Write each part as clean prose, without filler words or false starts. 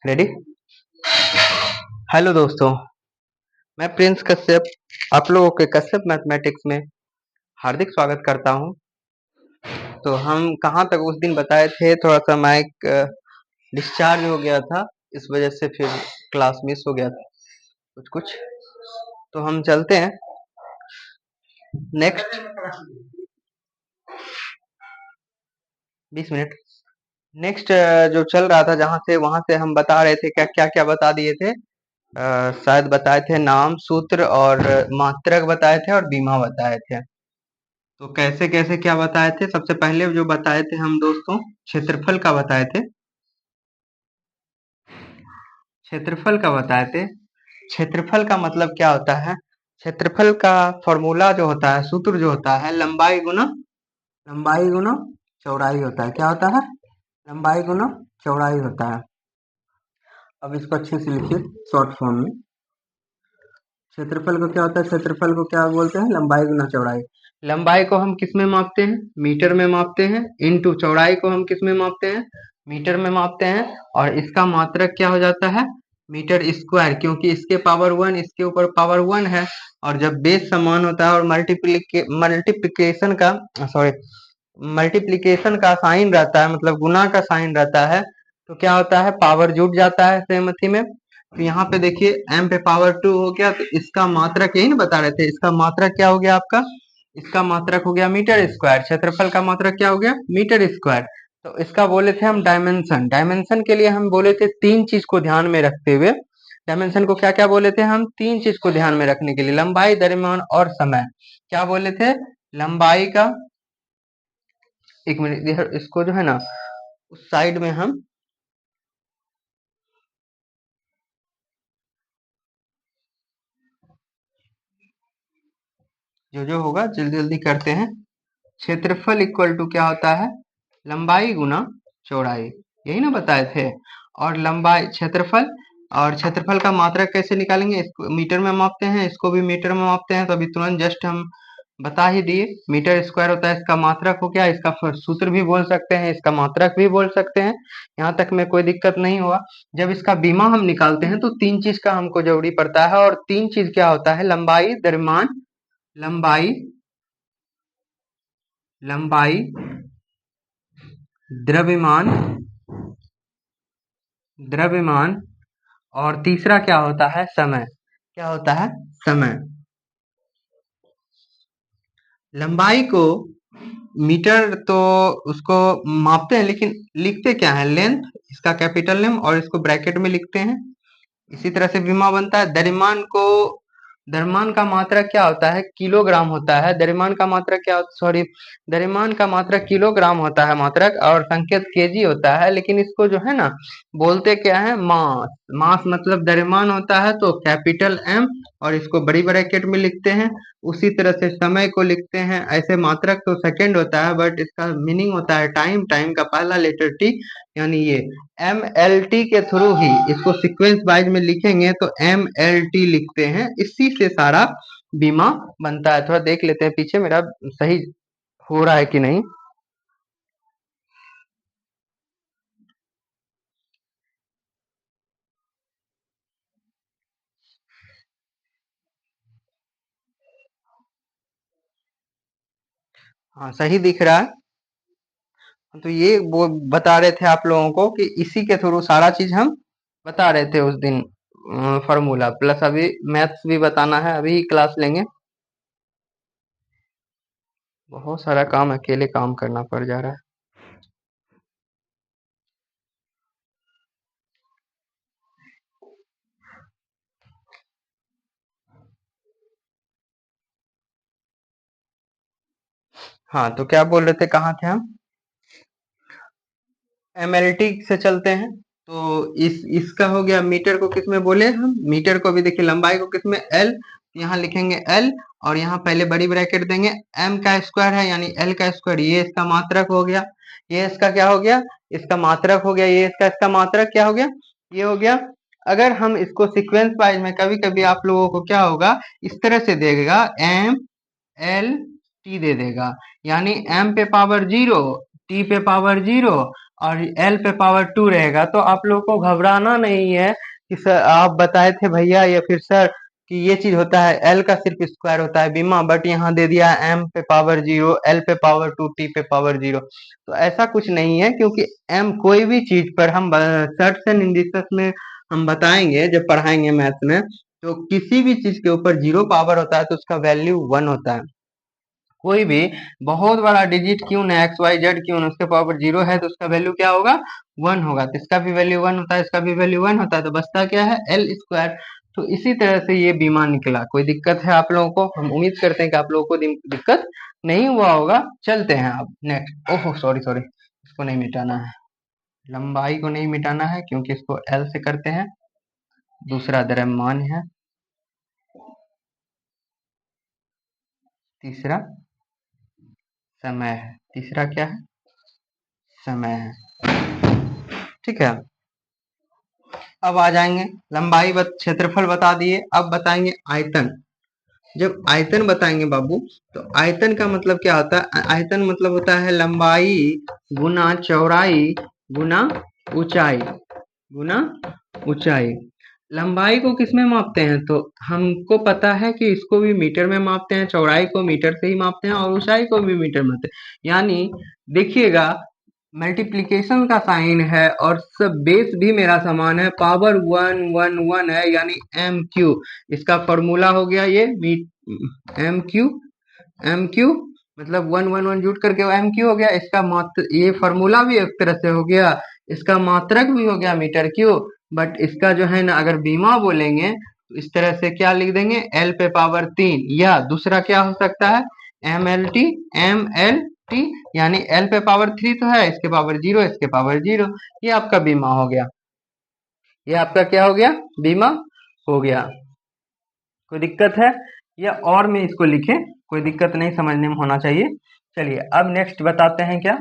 Ready. Hello दोस्तों, मैं Prince Kashyap आप लोगों के कश्यप मैथमेटिक्स में हार्दिक स्वागत करता हूं। तो हम कहाँ तक उस दिन बताए थे, थोड़ा सा माइक डिस्चार्ज हो गया था, इस वजह से फिर क्लास मिस हो गया था कुछ कुछ। तो हम चलते हैं नेक्स्ट 20 मिनट। नेक्स्ट जो चल रहा था जहाँ से वहां से हम बता रहे थे, क्या क्या बता दिए थे। शायद बताए थे नाम, सूत्र और मात्रक बताए थे और बीमा बताए थे। तो कैसे कैसे क्या बताए थे, सबसे पहले जो बताए थे हम दोस्तों, क्षेत्रफल का बताए थे। क्षेत्रफल का बताए थे। क्षेत्रफल का मतलब क्या होता है? क्षेत्रफल का फॉर्मूला जो होता है, सूत्र जो होता है, लंबाई गुना चौड़ाई होता है। क्या होता है? लंबाई गुना चौड़ाई होता है। अब इसको अच्छे से लिखिए शॉर्ट फॉर्म में। क्षेत्रफल को क्या होता है? क्षेत्रफल को क्या बोलते हैं? लंबाई गुना चौड़ाई। लंबाई को हम किस में मापते हैं? मीटर में मापते हैं। इनटू चौड़ाई को हम किस में मापते हैं? मीटर में मापते हैं। और इसका मात्रक क्या हो जाता है? मीटर स्क्वायर, क्योंकि इसके पावर 1, इसके ऊपर पावर 1 है। और जब बेस समान होता है और मल्टीप्लिकेशन का सॉरी मल्टीप्लिकेशन का साइन रहता है, मतलब गुना का साइन रहता है, तो क्या होता है? पावर जुट जाता है सहमति में। तो यहाँ पे देखिए m पे पावर 2 हो गया, तो इसका मात्रक यही ना बता रहे थे, इसका मात्रक क्या हो गया आपका? इसका मात्रक हो गया मीटर स्क्वायर। क्षेत्रफल का मात्रक क्या हो गया? Metre square. तो इसका बोले थे हम डायमेंशन। डायमेंशन के लिए हम बोले थे तीन चीज को ध्यान में रखते हुए। डायमेंशन को क्या क्या बोले थे हम? तीन चीज को ध्यान में रखने के लिए, लंबाई, द्रव्यमान और समय। क्या बोले थे? लंबाई का, एक मिनट इसको जो है ना उस साइड में हम जो होगा जल्दी जल्दी करते हैं। क्षेत्रफल इक्वल टू क्या होता है? लंबाई गुना चौड़ाई, यही ना बताए थे। और लंबाई क्षेत्रफल, और क्षेत्रफल का मात्रक कैसे निकालेंगे? इसको मीटर में मापते हैं, इसको भी मीटर में मापते हैं, तो अभी तुरंत जस्ट हम बता ही दिए। मीटर स्क्वायर होता है, इसका मात्रक हो गया, इसका सूत्र भी बोल सकते हैं, इसका मात्रक भी बोल सकते हैं। यहाँ तक में कोई दिक्कत नहीं हुआ। जब इसका बीमा हम निकालते हैं तो तीन चीज का हमको जरूरी पड़ता है, और तीन चीज क्या होता है? लंबाई, द्रव्यमान, लंबाई लंबाई द्रव्यमान द्रव्यमान और तीसरा क्या होता है? समय। क्या होता है? समय। लंबाई को मीटर तो उसको मापते हैं, लेकिन लिखते क्या है? लेंथ, इसका कैपिटल नेम, और इसको ब्रैकेट में लिखते हैं। इसी तरह से बीमा बनता है। द्रव्यमान का मात्रक क्या होता है? किलोग्राम होता है। द्रव्यमान का मात्रक क्या होता, सॉरी, द्रव्यमान का मात्रक किलोग्राम होता है मात्रक, और संकेत केजी होता है। लेकिन इसको जो है ना बोलते क्या है? मास। मास मतलब द्रव्यमान होता है तो कैपिटल एम, और इसको बड़ी ब्रैकेट में लिखते हैं। उसी तरह से समय को लिखते हैं, ऐसे मात्रक तो सेकंड होता है, बट इसका मीनिंग होता है टाइम। टाइम का पहला लेटर टी, यानी ये MLT के थ्रू ही इसको सीक्वेंस वाइज में लिखेंगे तो MLT लिखते हैं। इसी से सारा बीमा बनता है। थोड़ा देख लेते हैं पीछे मेरा सही हो रहा है कि नहीं। हाँ, सही दिख रहा है। तो ये वो बता रहे थे आप लोगों को कि इसी के थ्रू सारा चीज हम बता रहे थे उस दिन। फॉर्मूला प्लस अभी मैथ्स भी बताना है, अभी ही क्लास लेंगे। बहुत सारा काम अकेले काम करना पड़ जा रहा है। हाँ, तो क्या बोल रहे थे, कहाँ थे हम? MLT से चलते हैं। तो इसका हो गया। मीटर को किस में बोले हम? मीटर को भी देखिए, लंबाई को किस में? L। यहाँ लिखेंगे L, और यहाँ पहले बड़ी ब्रैकेट देंगे। M का स्क्वायर है यानी L का स्क्वायर, ये इसका मात्रक हो गया। ये इसका क्या हो गया? इसका मात्रक हो गया। ये इसका मात्रक क्या हो गया? ये हो गया। अगर हम इसको सीक्वेंस वाइज में, कभी कभी आप लोगों को क्या होगा, इस तरह से देगा, MLT दे देगा, यानी M पे पावर 0, T पे पावर 0, और एल पे पावर 2 रहेगा। तो आप लोगों को घबराना नहीं है कि सर आप बताए थे भैया या फिर सर कि ये चीज होता है, एल का सिर्फ स्क्वायर होता है बीमा, बट यहाँ दे दिया है एम पे पावर 0, एल पे पावर 2, टी पे पावर 0। तो ऐसा कुछ नहीं है, क्योंकि एम कोई भी चीज पर हम सर्ट्स एंड इंडिसेस में हम बताएंगे जब पढ़ाएंगे मैथ में, तो किसी भी चीज के ऊपर 0 पावर होता है तो उसका वैल्यू 1 होता है। कोई भी बहुत बड़ा डिजिट क्यों ना, एक्स वाई जेड क्यों ना, उसके पावर 0 है तो उसका वैल्यू क्या होगा, 1 होगा। तो इसका भी वैल्यू 1 होता है, इसका भी वैल्यू 1 होता है, तो बचता क्या है, एल स्क्वायर। तो इसी तरह से ये बीमा निकला। कोई दिक्कत है आप लोगों को? हम उम्मीद करते हैं कि आप लोगों को दिक्कत नहीं हुआ होगा। चलते हैं अब नेक्स्ट। ओहो सॉरी सॉरी, इसको नहीं मिटाना है, लंबाई को नहीं मिटाना है, क्योंकि इसको एल से करते हैं। दूसरा द्रव्यमान है, तीसरा समय है। तीसरा क्या है, समय है। ठीक है, अब आ जाएंगे लंबाई, क्षेत्रफल बता दिए, अब बताएंगे आयतन। जब आयतन बताएंगे बाबू, तो आयतन का मतलब क्या होता है, आयतन मतलब होता है लंबाई गुना चौड़ाई गुना ऊंचाई, गुना ऊंचाई। लंबाई को किस में मापते हैं, तो हमको पता है कि इसको भी मीटर में मापते हैं, चौड़ाई को मीटर से ही मापते हैं, और ऊंचाई को भी मीटर में मापते हैं। यानी देखिएगा, मल्टीप्लिकेशन का साइन है और सब बेस भी मेरा समान है, पावर 1 1 1 है, यानी एम क्यू। इसका फॉर्मूला हो गया ये एम क्यू। एम क्यू मतलब 1 1 1 जुट करके एम क्यू हो गया। इसका मात्र ये फॉर्मूला भी एक तरह से हो गया, इसका मात्रक भी हो गया मीटर क्यू। बट इसका जो है ना, अगर बीमा बोलेंगे तो इस तरह से क्या लिख देंगे, एल पे पावर 3, या दूसरा क्या हो सकता है, M L T, M L T, यानी एल पे पावर 3 तो है, इसके पावर 0, इसके पावर 0। ये आपका बीमा हो गया, ये आपका क्या हो गया, बीमा हो गया। कोई दिक्कत है, या और में इसको लिखें, कोई दिक्कत नहीं, समझने में होना चाहिए। चलिए अब नेक्स्ट बताते हैं क्या,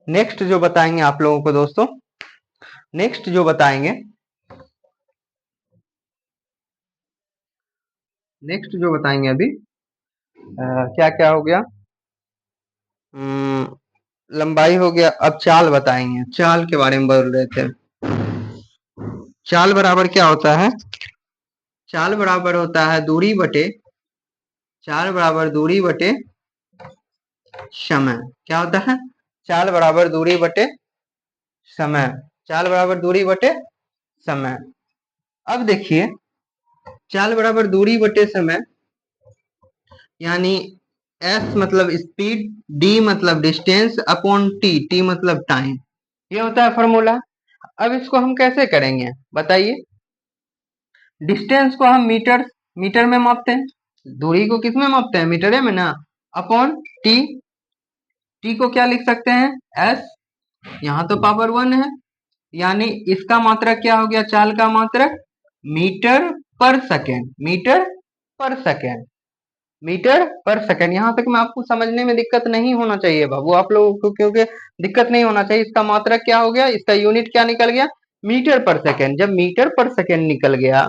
नेक्स्ट जो बताएंगे आप लोगों को दोस्तों, नेक्स्ट जो बताएंगे, नेक्स्ट जो बताएंगे अभी क्या क्या हो गया, लंबाई हो गया। अब चाल बताएंगे, चाल के बारे में बोल रहे थे। चाल बराबर क्या होता है, चाल बराबर होता है दूरी बटे, चाल बराबर दूरी बटे समय। क्या होता है, चाल बराबर दूरी बटे समय, चाल बराबर दूरी बटे समय। अब देखिए, चाल बराबर दूरी बटे समय, यानी एस मतलब स्पीड, डी मतलब डिस्टेंस, अपॉन टी, टी मतलब टाइम, ये होता है फॉर्मूला। अब इसको हम कैसे करेंगे बताइए। डिस्टेंस को हम मीटर, मीटर में मापते हैं, दूरी को किस में मापते हैं, मीटर में ना, अपॉन टी, टी को क्या लिख सकते हैं, एस, यहाँ तो पावर 1 है, यानी इसका मात्रक क्या हो गया, चाल का मात्रक मीटर पर सेकेंड, मीटर पर सेकेंड, मीटर पर सेकेंड। यहां तक में आपको समझने में दिक्कत नहीं होना चाहिए बाबू आप लोगों को, क्योंकि दिक्कत नहीं होना चाहिए। इसका मात्रक क्या हो गया, इसका यूनिट क्या निकल गया, मीटर पर सेकेंड। जब मीटर पर सेकेंड निकल गया,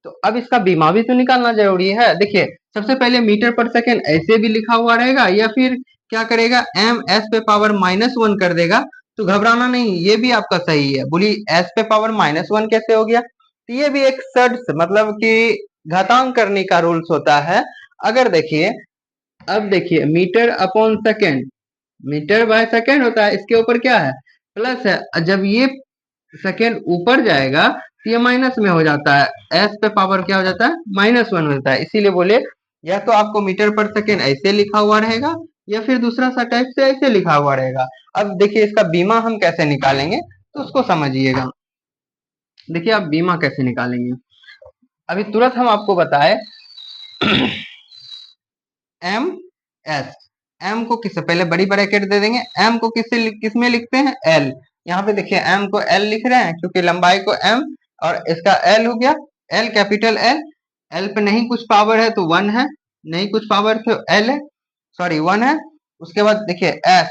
तो अब इसका बीमा भी तो निकालना जरूरी है। देखिए, सबसे पहले मीटर पर सेकेंड ऐसे भी लिखा हुआ रहेगा, या फिर क्या करेगा, एम एस पे पावर -1 कर देगा। तो घबराना नहीं, ये भी आपका सही है। बोलिए एस पे पावर -1 कैसे हो गया, तो ये भी एक सर्ट्स मतलब कि घातांक करने का रूल्स होता है। अगर देखिए, अब देखिए metre upon second, metre by second होता है, इसके ऊपर क्या है, प्लस है। जब ये सेकेंड ऊपर जाएगा तो ये माइनस में हो जाता है, एस पे पावर क्या हो जाता है, -1 हो जाता है। इसीलिए बोले, या तो आपको मीटर पर सेकेंड ऐसे लिखा हुआ रहेगा, या फिर दूसरा सा टाइप से ऐसे लिखा हुआ रहेगा। अब देखिए इसका बीमा हम कैसे निकालेंगे, तो उसको समझिएगा। देखिए आप बीमा कैसे निकालेंगे, अभी तुरंत हम आपको बताए। एम एस, एम को किससे पहले बड़ी ब्रैकेट दे देंगे, एम को किससे किस में लिखते हैं, एल। यहाँ पे देखिए एम को एल लिख रहे हैं, क्योंकि लंबाई को एम और इसका एल हो गया, एल कैपिटल एल। एल पे नहीं कुछ पावर है तो 1 है, नहीं कुछ पावर तो एल है, सॉरी 1 है। उसके बाद देखिए एस,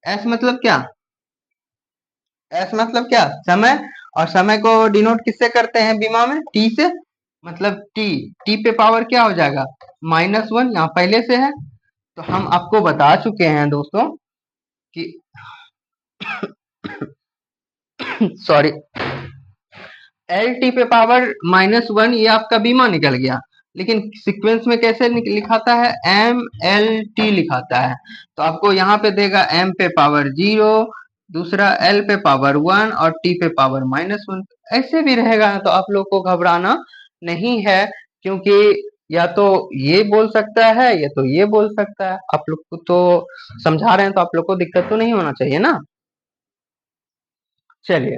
एस मतलब क्या, एस मतलब क्या, समय। और समय को डिनोट किससे करते हैं बीमा में, टी से। मतलब टी पे पावर क्या हो जाएगा, -1, यहाँ पहले से है। तो हम आपको बता चुके हैं दोस्तों कि सॉरी, एल टी पे पावर -1 ये आपका बीमा निकल गया, लेकिन सीक्वेंस में कैसे लिखाता है, एम एल टी लिखाता है। तो आपको यहाँ पे देगा एम पे पावर 0, दूसरा एल पे पावर 1 और टी पे पावर -1, ऐसे भी रहेगा। तो आप लोग को घबराना नहीं है, क्योंकि या तो ये बोल सकता है या तो ये बोल सकता है। आप लोग को तो समझा रहे हैं, तो आप लोग को दिक्कत तो नहीं होना चाहिए ना। चलिए,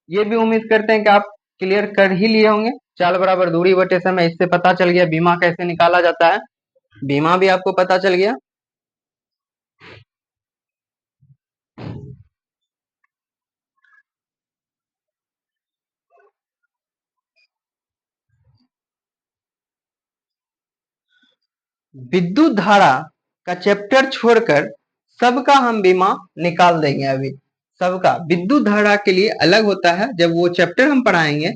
ये भी उम्मीद करते हैं कि आप क्लियर कर ही लिए होंगे। चाल बराबर दूरी बटे समय, इससे पता चल गया बीमा कैसे निकाला जाता है, बीमा भी आपको पता चल गया। विद्युत धारा का चैप्टर छोड़कर सबका हम बीमा निकाल देंगे। अभी सबका विद्युत धारा के लिए अलग होता है, जब वो चैप्टर हम पढ़ाएंगे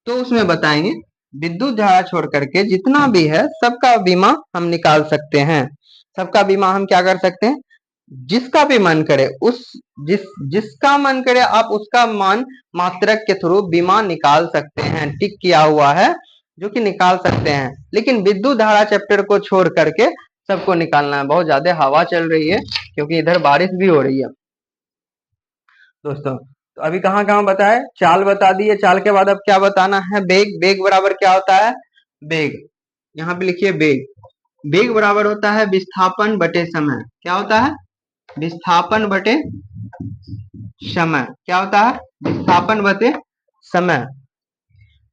तो उसमें बताएंगे। विद्युत धारा छोड़ करके जितना भी है सबका बीमा हम निकाल सकते हैं। सबका बीमा हम क्या कर सकते हैं, जिसका भी मन करे उस जिसका मन करे आप उसका मान मात्रक के थ्रू बीमा निकाल सकते हैं। टिक किया हुआ है जो कि निकाल सकते हैं, लेकिन विद्युत धारा चैप्टर को छोड़ करके सबको निकालना है। बहुत ज्यादा हवा चल रही है क्योंकि इधर बारिश भी हो रही है दोस्तों। तो अभी कहाँ कहाँ बताए, चाल बता दिए, चाल के बाद अब क्या बताना है, बेग। बेग बराबर क्या होता है, बेग यहाँ पे लिखिए बेग। बेग बराबर होता है विस्थापन बटे समय। क्या होता है, विस्थापन बटे समय। क्या होता है, विस्थापन बटे समय।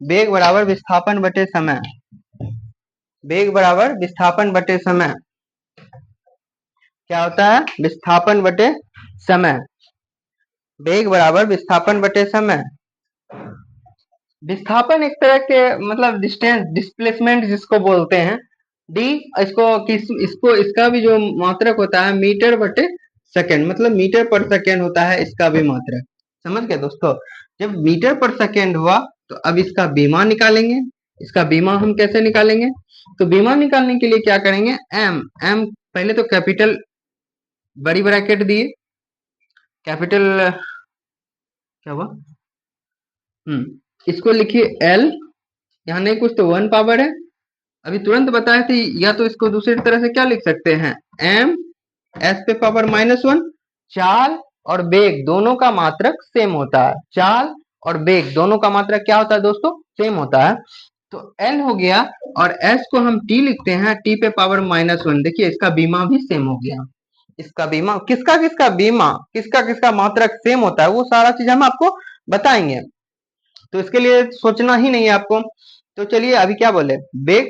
बेग बराबर विस्थापन बटे समय। बेग बराबर विस्थापन बटे समय। क्या होता है, विस्थापन बटे समय। बेग बराबर विस्थापन बटे समय। विस्थापन एक तरह के मतलब डिस्टेंस, डिस्प्लेसमेंट जिसको बोलते हैं, डी इसको इसका भी जो मात्रक होता है मीटर बटे सेकेंड, मतलब मीटर पर सेकेंड होता है इसका भी मात्रक। समझ गए दोस्तों। जब मीटर पर सेकेंड हुआ तो अब इसका बीमा निकालेंगे। इसका बीमा हम कैसे निकालेंगे, तो बीमा निकालने के लिए क्या करेंगे, एम एम पहले तो कैपिटल बड़ी ब्रैकेट दिए, कैपिटल क्या हुआ, इसको लिखिए एल, यहाँ नहीं कुछ तो 1 पावर है। अभी तुरंत बताए थे, या तो इसको दूसरी तरह से क्या लिख सकते हैं, एम एस पे पावर -1। चाल और बेग दोनों का मात्रक सेम होता है। चाल और बेग दोनों का मात्रक क्या होता है दोस्तों, सेम होता है। तो एल हो गया और एस को हम टी लिखते हैं, टी पे पावर -1। देखिए इसका बीमा भी सेम हो गया। इसका बीमा, किसका किसका बीमा, किसका किसका मात्रक सेम होता है, वो सारा चीज हम आपको बताएंगे। तो इसके लिए सोचना ही नहीं है आपको। तो चलिए अभी क्या बोले, बेग।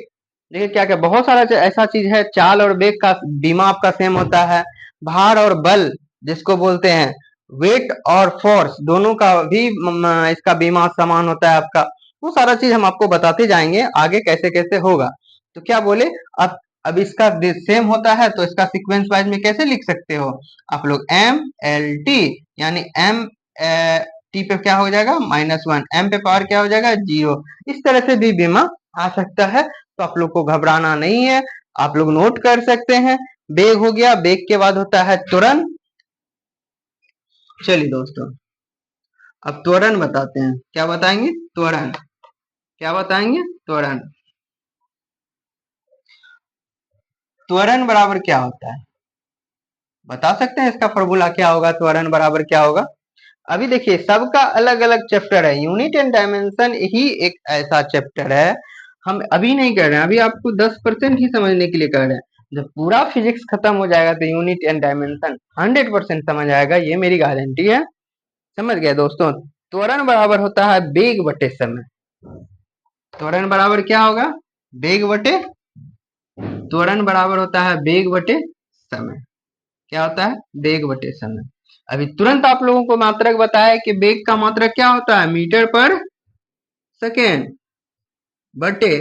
देखिए क्या क्या बहुत सारा ऐसा चीज है, चाल और बेग का बीमा आपका सेम होता है। भार और बल जिसको बोलते हैं, वेट और फोर्स दोनों का भी इसका बीमा समान होता है आपका। वो सारा चीज हम आपको बताते जाएंगे आगे कैसे कैसे होगा। तो क्या बोले, अब इसका सेम होता है तो इसका सीक्वेंस वाइज में कैसे लिख सकते हो आप लोग, एम एल टी, यानी एम टी पे क्या हो जाएगा -1, एम पे पावर क्या हो जाएगा 0। इस तरह से भी बीमा आ सकता है, तो आप लोग को घबराना नहीं है, आप लोग नोट कर सकते हैं। बेग हो गया, बेग के बाद होता है त्वरण। चलिए दोस्तों अब त्वरण बताते हैं। क्या बताएंगे, त्वरण। क्या बताएंगे, त्वरण। त्वरण बराबर क्या होता है, बता सकते हैं इसका फॉर्मूला क्या होगा, त्वरण बराबर क्या होगा। अभी देखिए सबका अलग अलग चैप्टर है, यूनिट एंड डायमेंशन ही एक ऐसा चैप्टर है, हम अभी नहीं कर रहे हैं, अभी आपको 10% ही समझने के लिए कर रहे हैं। जब पूरा फिजिक्स खत्म हो जाएगा तो यूनिट एंड डायमेंशन 100% समझ आएगा, ये मेरी गारंटी है। समझ गए दोस्तों। त्वरण बराबर होता है बेग बटे समय। त्वरण बराबर क्या होगा, बेग बटे, त्वरण बराबर होता है बेग बटे समय। क्या होता है, बेग बटे समय। अभी तुरंत आप लोगों को मात्रक बताया कि बेग का मात्रक क्या होता है, मीटर पर सेकेंड बटे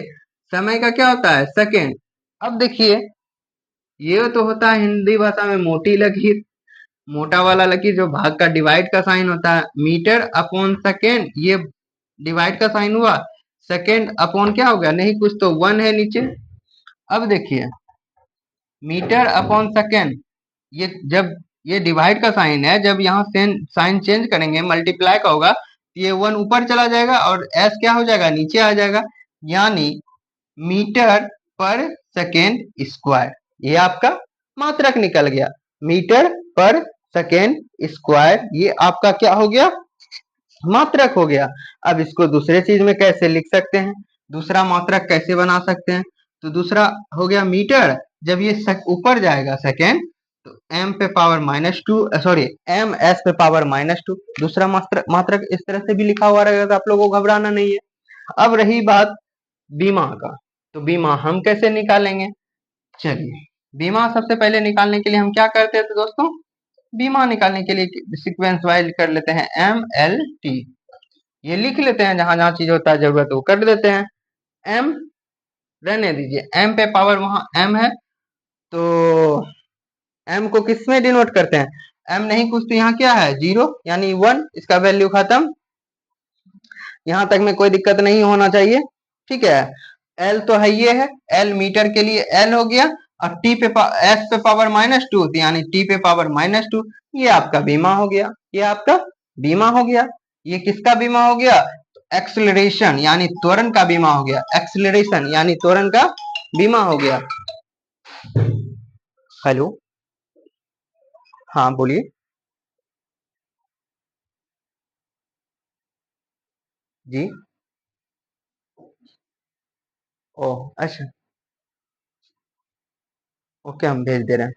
समय का क्या होता है, सेकेंड। अब देखिए ये तो होता है हिंदी भाषा में मोटी लकीर, मोटा वाला लकीर जो भाग का डिवाइड का साइन होता है, मीटर अपॉन सेकेंड, ये डिवाइड का साइन हुआ। सेकेंड अपॉन क्या हो गया, नहीं कुछ तो 1 है नीचे। अब देखिए मीटर अपॉन सेकेंड, ये जब ये डिवाइड का साइन है, जब यहाँ साइन चेंज करेंगे मल्टीप्लाई का होगा, ये 1 ऊपर चला जाएगा और एस क्या हो जाएगा, नीचे आ जाएगा, यानी मीटर पर सेकेंड स्क्वायर। ये आपका मात्रक निकल गया, मीटर पर सेकेंड स्क्वायर, ये आपका क्या हो गया, मात्रक हो गया। अब इसको दूसरे चीज में कैसे लिख सकते हैं, दूसरा मात्रक कैसे बना सकते हैं, तो दूसरा हो गया मीटर, जब ये ऊपर जाएगा सेकेंड तो m पे पावर -2, सॉरी m s पे पावर -2, दूसरा मात्रक इस तरह से भी लिखा हुआ रहेगा, तो आप लोगों को घबराना नहीं है। अब रही बात बीमा का, तो बीमा हम कैसे निकालेंगे, चलिए बीमा सबसे पहले निकालने के लिए हम क्या करते थे दोस्तों, बीमा निकालने के लिए सीक्वेंस वाइज कर लेते हैं, MLT, ये लिख लेते हैं, जहां जहां चीज होता है जरूरत वो कर देते हैं। m रहने दीजिए, m पे पावर वहां m है, तो m को किस में डिनोट करते हैं, m नहीं कुछ तो यहाँ क्या है 0 यानी 1, इसका वैल्यू खत्म, यहां तक में कोई दिक्कत नहीं होना चाहिए, ठीक है। l तो है ये है, l मीटर के लिए l हो गया, और t पे s पे पावर -2 यानी t पे पावर -2, ये आपका बीमा हो गया, ये आपका बीमा हो गया। ये किसका बीमा हो गया, एक्सेलरेशन यानी त्वरण का बीमा हो गया, एक्सेलरेशन यानी त्वरण का बीमा हो गया। हेलो, हाँ बोलिए जी। ओह अच्छा, ओके हम भेज दे रहे हैं।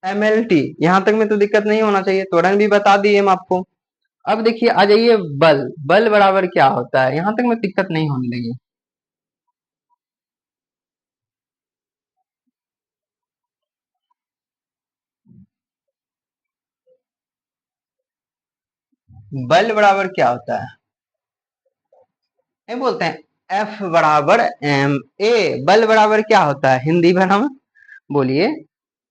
MLT यहाँ तक में तो दिक्कत नहीं होना चाहिए, त्वरण भी बता दिए हम आपको। अब देखिए आ जाइए बल, बल बराबर क्या होता है, यहाँ तक में दिक्कत नहीं होने लगी। बल बराबर क्या होता है, ये बोलते हैं F बराबर ma। बल बराबर क्या होता है, हिंदी में हम बोलिए,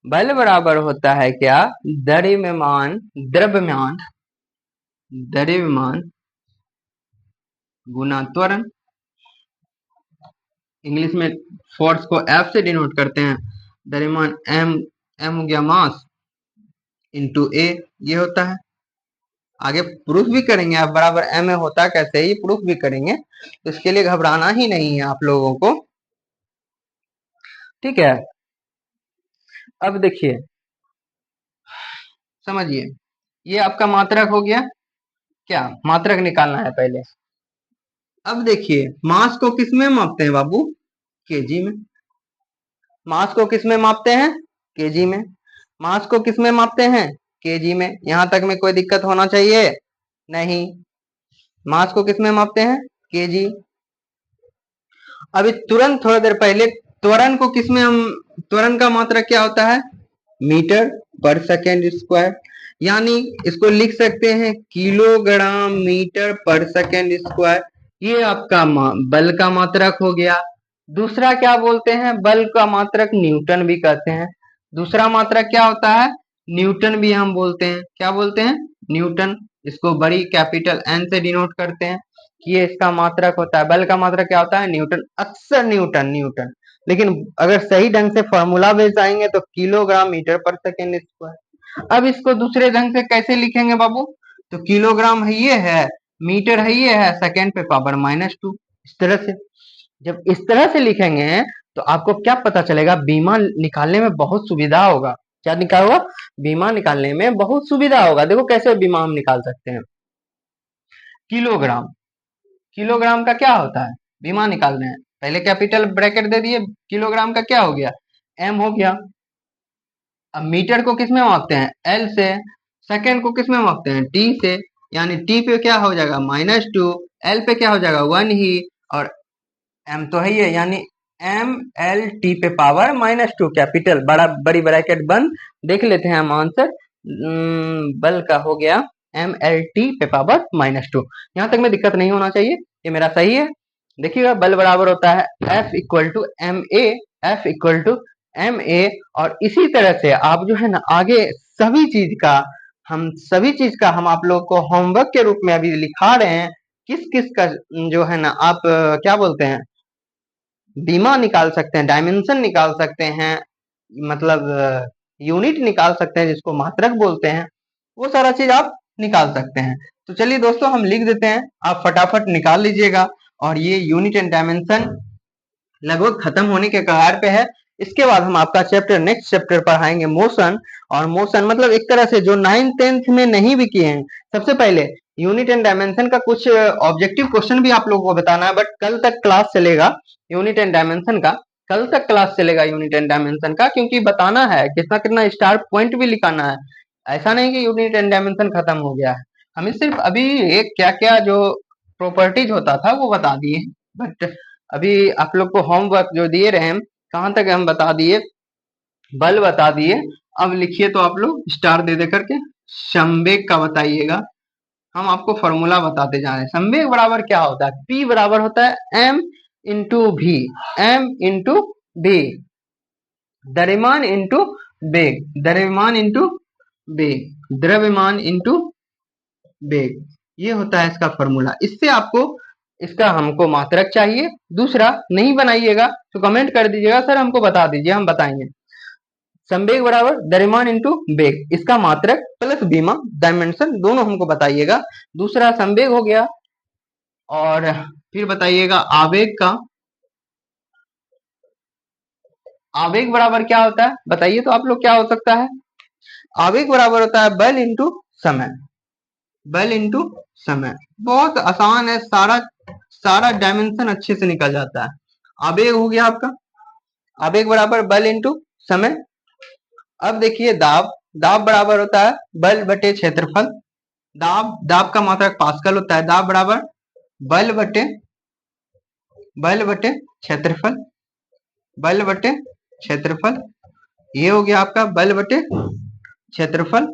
बल बराबर होता है क्या, द्रव्यमान द्रव्यमान द्रव्यमान गुना त्वरण, इंग्लिश में फोर्स को F से डिनोट करते हैं, द्रव्यमान m हो गया मास इंटू a, ये होता है। आगे प्रूफ भी करेंगे, F बराबर ma होता कैसे, ये प्रूफ भी करेंगे, तो इसके लिए घबराना ही नहीं है आप लोगों को, ठीक है। अब देखिए समझिए, ये आपका मात्रक हो गया, क्या मात्रक निकालना है पहले। अब देखिए मास को किस में मापते हैं बाबू, केजी में। मास को किस में मापते हैं, केजी में। मास को किस में मापते हैं, केजी में। यहां तक में कोई दिक्कत होना चाहिए नहीं, मास को किस में मापते हैं, केजी। अभी तुरंत थोड़ी देर पहले त्वरण को किस में हम, त्वरण का मात्रक क्या होता है, मीटर पर सेकेंड स्क्वायर, यानी इसको लिख सकते हैं किलोग्राम मीटर पर सेकेंड स्क्वायर, ये आपका बल का मात्रक हो गया। दूसरा क्या बोलते हैं, बल का मात्रक न्यूटन भी कहते हैं। दूसरा मात्रक क्या होता है, न्यूटन भी हम बोलते हैं, क्या बोलते हैं, न्यूटन। इसको बड़ी कैपिटल N से डिनोट करते हैं, ये इसका मात्रक होता है। बल का मात्रक क्या होता है, न्यूटन, अक्सर न्यूटन न्यूटन, लेकिन अगर सही ढंग से फॉर्मूला बेस आएंगे तो किलोग्राम मीटर पर सेकेंड स्क्वायर। अब इसको दूसरे ढंग से कैसे लिखेंगे बाबू, तो किलोग्राम है ये है, मीटर है ये है, सेकेंड पे पावर -2, इस तरह से। जब इस तरह से लिखेंगे तो आपको क्या पता चलेगा, बीमा निकालने में बहुत सुविधा होगा। क्या निकालूंगा, बीमा निकालने में बहुत सुविधा होगा। देखो कैसे बीमा हम निकाल सकते हैं, किलोग्राम, किलोग्राम का क्या होता है, बीमा निकालना है, पहले कैपिटल ब्रैकेट दे दिए, किलोग्राम का क्या हो गया, m हो गया। अब मीटर को किस में मापते हैं, L से। सेकेंड को किस में मापते हैं, T से, यानी T पे क्या हो जाएगा -2, L पे क्या हो जाएगा 1 ही, और m तो है ही है, यानी MLT पे पावर -2, कैपिटल बड़ा बड़ी ब्रैकेट बंद। देख लेते हैं हम आंसर, बल का हो गया MLT पे पावर -2, यहां तक में दिक्कत नहीं होना चाहिए, ये मेरा सही है। देखिएगा बल बराबर होता है F equal to ma, F equal to MA। और इसी तरह से आप जो है ना आगे सभी चीज का हम आप लोग को होमवर्क के रूप में अभी लिखा रहे हैं। किस किस का जो है ना आप क्या बोलते हैं, बीमा निकाल सकते हैं, डायमेंशन निकाल सकते हैं, मतलब यूनिट निकाल सकते हैं जिसको मात्रक बोलते हैं, वो सारा चीज आप निकाल सकते हैं। तो चलिए दोस्तों हम लिख देते हैं, आप फटाफट निकाल लीजिएगा। और ये यूनिट एंड डायमेंशन लगभग खत्म होने के कगार पे है। इसके बाद हम आपका नेक्स्ट चैप्टर पढ़ाएंगे मोशन। और मोशन मतलब एक तरह से जो 9th-10th में नहीं भी किए हैं, सबसे पहले यूनिट एंड डायमेंशन का कुछ ऑब्जेक्टिव क्वेश्चन भी आप लोगों को बताना है। बट कल तक क्लास चलेगा यूनिट एंड डायमेंशन का, कल तक क्लास चलेगा यूनिट एंड डायमेंशन का, क्योंकि बताना है कितना कितना स्टार पॉइंट भी लिखाना है। ऐसा नहीं कि यूनिट एंड डायमेंशन खत्म हो गया है, हमें सिर्फ अभी एक क्या क्या जो प्रॉपर्टीज होता था वो बता दिए। बट अभी आप लोग को होमवर्क जो दिए रहे हैं, कहाँ तक हम बता दिए, बल बता दिए। अब लिखिए तो आप लोग स्टार दे दे करके संवेग का बताइएगा। हम आपको फॉर्मूला बताते जा रहे हैं। संवेग बराबर क्या होता है, P बराबर होता है M इंटू भी, M इंटू भी, द्रव्यमान इंटू वेग, द्रव्यमान इंटू वेग, द्रव्यमान इंटू वेग, ये होता है इसका फॉर्मूला। इससे आपको इसका हमको मात्रक चाहिए। दूसरा नहीं बनाइएगा तो कमेंट कर दीजिएगा सर हमको बता दीजिए, हम बताएंगे। संवेग बराबर द्रव्यमान इंटू वेग, इसका मात्रक प्लस बीमा डायमेंशन दोनों हमको बताइएगा। दूसरा संवेग हो गया। और फिर बताइएगा आवेग का, आवेग बराबर क्या होता है बताइए तो आप लोग, क्या हो सकता है। आवेग बराबर होता है बल इंटू समय, बल इंटू समय। बहुत आसान है, सारा सारा डायमेंशन अच्छे से निकल जाता है। आवेग हो गया आपका, आवेग बराबर बल इंटू समय। अब देखिए दाब, दाब बराबर होता है बल बटे क्षेत्रफल। दाब, दाब का मात्रक पास्कल होता है। दाब बराबर बल बटे, बल बटे क्षेत्रफल, बल बटे क्षेत्रफल। ये हो गया आपका बल बटे क्षेत्रफल,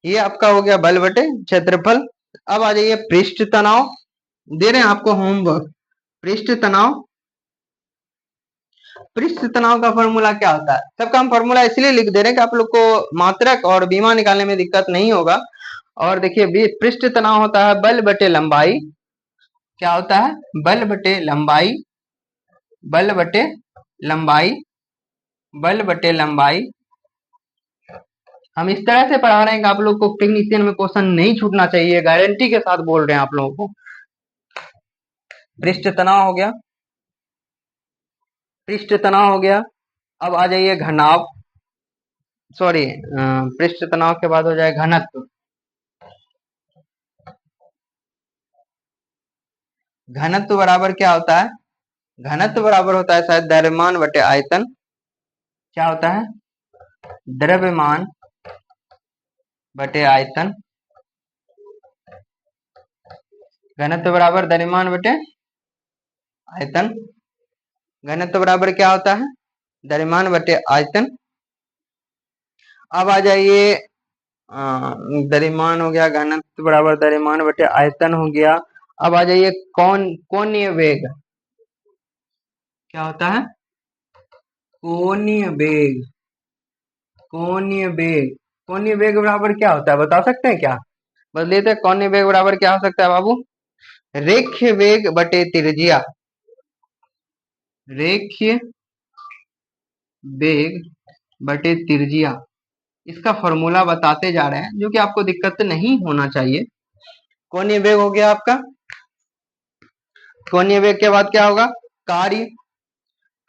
ये आपका हो गया बल बटे क्षेत्रफल। अब आ जाइए पृष्ठ तनाव, दे रहे हैं आपको होमवर्क। पृष्ठ तनाव, पृष्ठ तनाव का फॉर्मूला क्या होता है, सबका हम फॉर्मूला इसलिए लिख दे रहे हैं कि आप लोग को मात्रक और बीमा निकालने में दिक्कत नहीं होगा। और देखिए पृष्ठ तनाव होता है बल बटे लंबाई, क्या होता है, बल बटे लंबाई, बल बटे लंबाई, बल बटे लंबाई। हम इस तरह से पढ़ा रहे हैं कि आप लोग को टेक्नीशियन में क्वेश्चन नहीं छूटना चाहिए, गारंटी के साथ बोल रहे हैं आप लोगों को। पृष्ठ तनाव हो गया, पृष्ठ तनाव हो गया। अब आ जाइए घनाभ, सॉरी पृष्ठ तनाव के बाद हो जाए घनत्व। घनत्व बराबर क्या होता है, घनत्व बराबर होता है शायद द्रव्यमान बटे आयतन। क्या होता है, द्रव्यमान बटे आयतन। घनत्व बराबर द्रव्यमान बटे आयतन। घनत्व बराबर क्या होता है, द्रव्यमान बटे आयतन। अब आ जाइए द्रव्यमान हो गया, घनत्व बराबर द्रव्यमान बटे आयतन हो गया। अब आ जाइए कोणीय वेग, क्या होता है, कोणीय वेग, कोणीय वेग। कोणीय वेग बराबर क्या होता है बता सकते हैं क्या, बस लेते हैं। कोणीय वेग बराबर क्या हो सकता है बाबू, रेखीय वेग बटे त्रिज्या, रेखीय वेग बटे त्रिज्या। इसका फॉर्मूला बताते जा रहे हैं जो कि आपको दिक्कत नहीं होना चाहिए। कोणीय वेग हो गया आपका, कोणीय वेग के बाद क्या होगा, कार्य,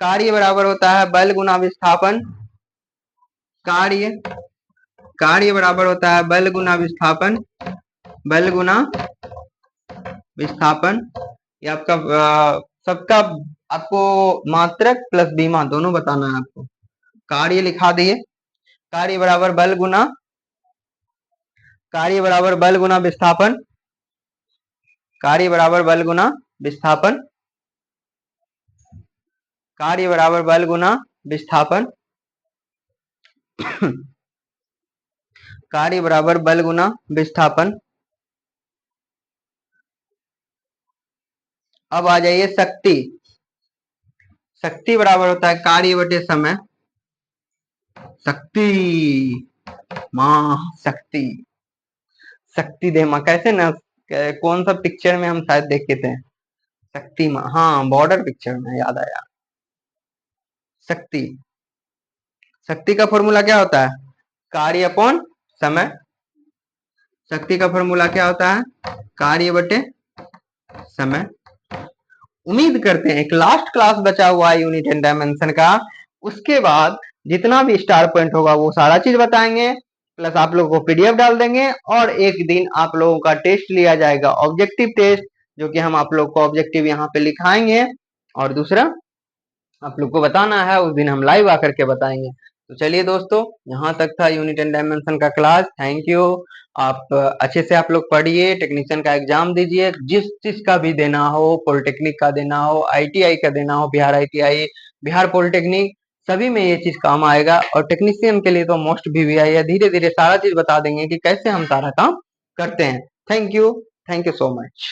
कार्य बराबर होता है बल गुना विस्थापन। कार्य, कार्य बराबर होता है बल गुना विस्थापन, बल गुना विस्थापन। ये आपका सबका आपको मात्रक प्लस बीमा दोनों बताना है आपको। कार्य लिखा दिए, कार्य बराबर बल गुना, कार्य बराबर बल गुना विस्थापन, कार्य बराबर बल गुना विस्थापन, कार्य बराबर बल गुना विस्थापन, कार्य बराबर बल गुना विस्थापन। अब आ जाइए शक्ति, शक्ति बराबर होता है कार्य बटे समय, शक्ति माँ शक्ति, शक्ति दे माँ, कैसे ना, कौन सा पिक्चर में हम शायद देखे थे, शक्ति माँ, हाँ बॉर्डर पिक्चर में याद आया। शक्ति, शक्ति का फॉर्मूला क्या होता है, कार्य अपॉन समय। शक्ति का फॉर्मूला क्या होता है, कार्य बटे समय। उम्मीद करते हैं एक लास्ट क्लास बचा हुआ है यूनिट एंड डायमेंशन का, उसके बाद जितना भी स्टार पॉइंट होगा वो सारा चीज बताएंगे, प्लस आप लोगों को पीडीएफ डाल देंगे, और एक दिन आप लोगों का टेस्ट लिया जाएगा, ऑब्जेक्टिव टेस्ट, जो कि हम आप लोग को ऑब्जेक्टिव यहाँ पे लिखाएंगे, और दूसरा आप लोग को बताना है, उस दिन हम लाइव आकर के बताएंगे। तो चलिए दोस्तों, यहाँ तक था यूनिट एंड डायमेंशन का क्लास। Thank you. आप अच्छे से आप लोग पढ़िए, टेक्नीशियन का एग्जाम दीजिए, जिस चीज का भी देना हो, पॉलिटेक्निक का देना हो, आईटीआई का देना हो, बिहार आईटीआई, बिहार पॉलिटेक्निक, सभी में ये चीज काम आएगा। और टेक्नीशियन के लिए तो मोस्ट VVI है, धीरे धीरे सारा चीज बता देंगे कि कैसे हम सारा काम करते हैं। Thank you so much.